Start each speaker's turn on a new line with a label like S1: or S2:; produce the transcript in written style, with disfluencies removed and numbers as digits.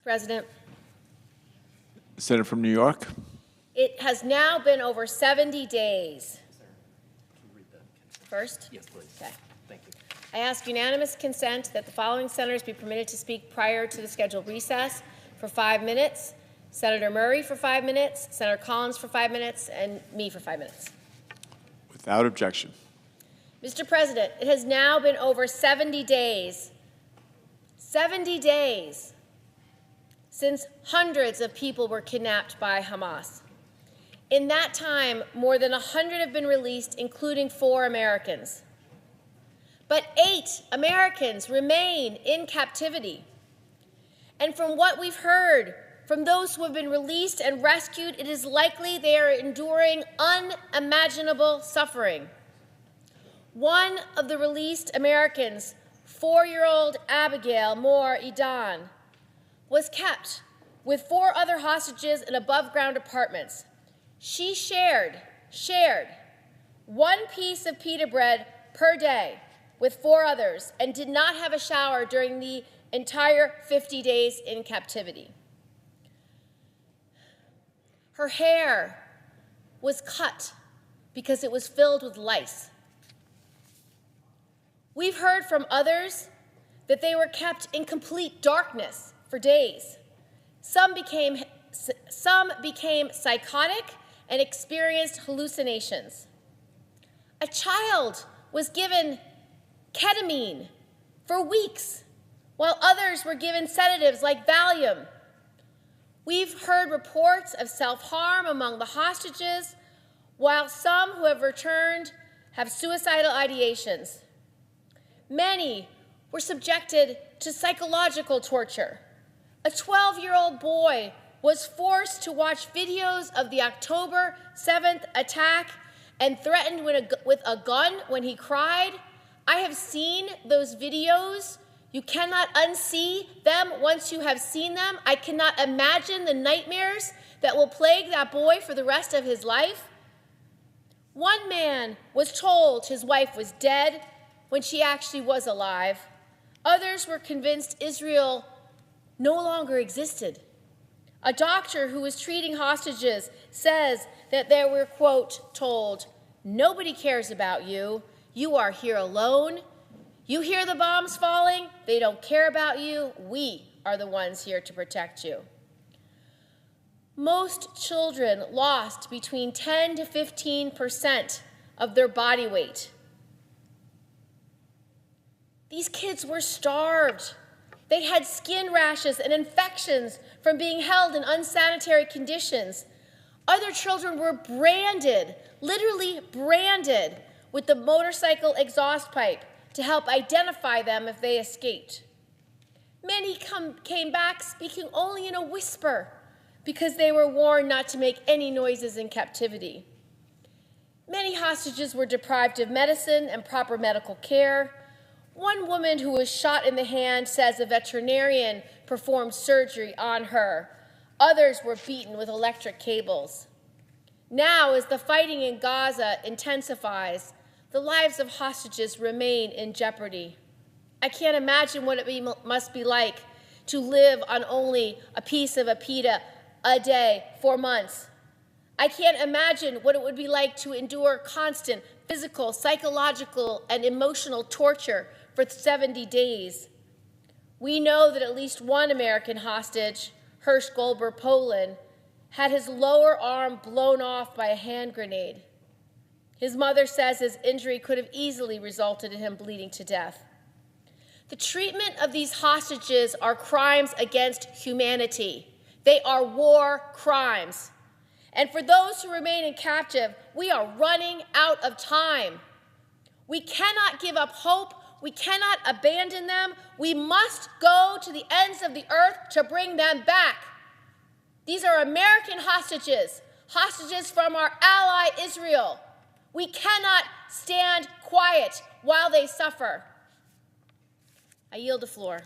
S1: President.
S2: Senator from New York.
S1: It has now been over 70 days. First?
S3: Yes, please.
S1: Okay.
S3: Thank you.
S1: I ask unanimous consent that the following senators be permitted to speak prior to the scheduled recess for 5 minutes. Senator Murray for 5 minutes, Senator Collins for 5 minutes, and me for 5 minutes.
S2: Without objection.
S1: Mr. President, it has now been over 70 days, 70 days, since hundreds of people were kidnapped by Hamas. In that time, more than 100 have been released, including 4 Americans. But 8 Americans remain in captivity. And from what we've heard from those who have been released and rescued, it is likely they are enduring unimaginable suffering. One of the released Americans, 4-year-old Abigail Moore Edan, was kept with 4 other hostages in above-ground apartments. She shared 1 piece of pita bread per day with 4 others and did not have a shower during the entire 50 days in captivity. Her hair was cut because it was filled with lice. We've heard from others that they were kept in complete darkness for days. Some became psychotic and experienced hallucinations. A child was given ketamine for weeks, while others were given sedatives like Valium. We've heard reports of self-harm among the hostages, while some who have returned have suicidal ideations. Many were subjected to psychological torture. A 12-year-old boy was forced to watch videos of the October 7th attack and threatened with a gun when he cried. I have seen those videos. You cannot unsee them once you have seen them. I cannot imagine the nightmares that will plague that boy for the rest of his life. One man was told his wife was dead when she actually was alive. Others were convinced Israel no longer existed. A doctor who was treating hostages says that they were, quote, told, "Nobody cares about you. You are here alone. You hear the bombs falling, they don't care about you. We are the ones here to protect you." Most children lost between 10 to 15% of their body weight. These kids were starved. They had skin rashes and infections from being held in unsanitary conditions. Other children were branded, literally branded, with the motorcycle exhaust pipe to help identify them if they escaped. Many came back speaking only in a whisper because they were warned not to make any noises in captivity. Many hostages were deprived of medicine and proper medical care. One woman who was shot in the hand says a veterinarian performed surgery on her. Others were beaten with electric cables. Now, as the fighting in Gaza intensifies, the lives of hostages remain in jeopardy. I can't imagine what it must be like to live on only a piece of a pita a day for months. I can't imagine what it would be like to endure constant physical, psychological, and emotional torture for 70 days. We know that at least one American hostage, Hirsch Goldberg, Poland, had his lower arm blown off by a hand grenade. His mother says his injury could have easily resulted in him bleeding to death. The treatment of these hostages are crimes against humanity. They are war crimes. And for those who remain in captive, we are running out of time. We cannot give up hope. We cannot abandon them. We must go to the ends of the earth to bring them back. These are American hostages, hostages from our ally Israel. We cannot stand quiet while they suffer. I yield the floor.